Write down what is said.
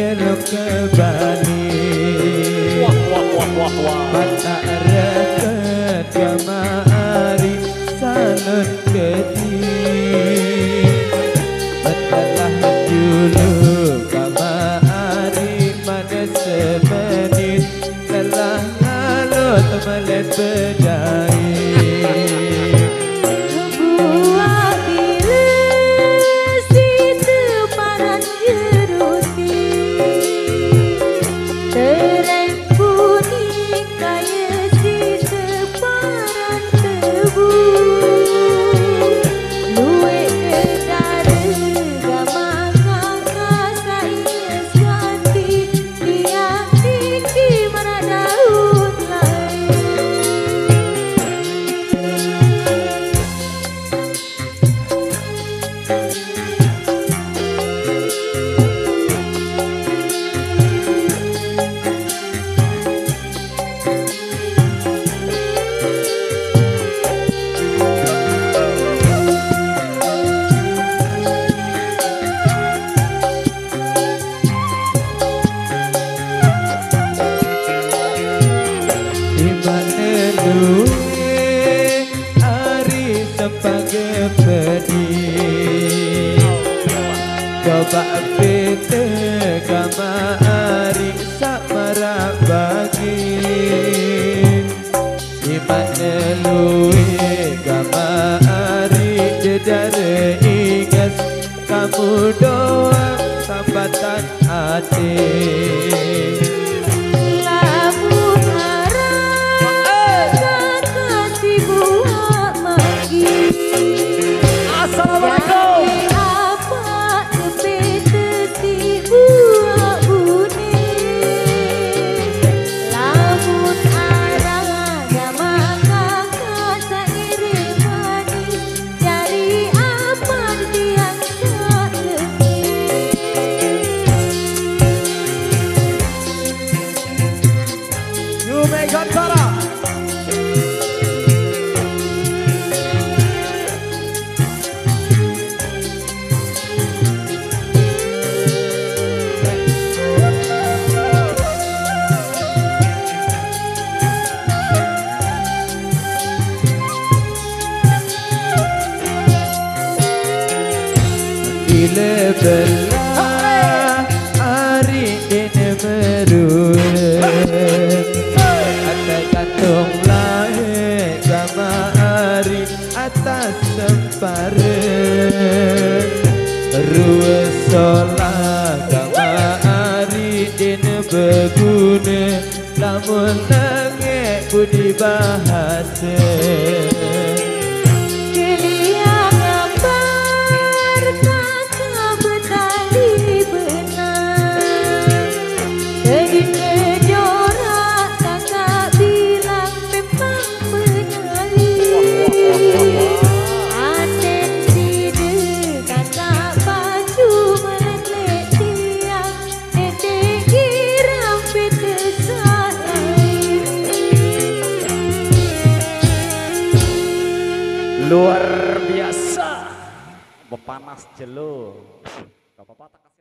belok ke Bali. Mata reket kamari salon keti. Betelah dulu kamari mana semenit telah ngalut melet bedai. Ari sebagai pedih coba pete kamari sak marah bagi dimana luwe kamari jedare ingat kamu doang sambatan hati. Bila belah hari ini meruem atas kantong lahir kamari atas semparan ruas solah kamari ini berguna namun nangis budi bahasa. Luar biasa, bepanas jelo. Gak apa-apa.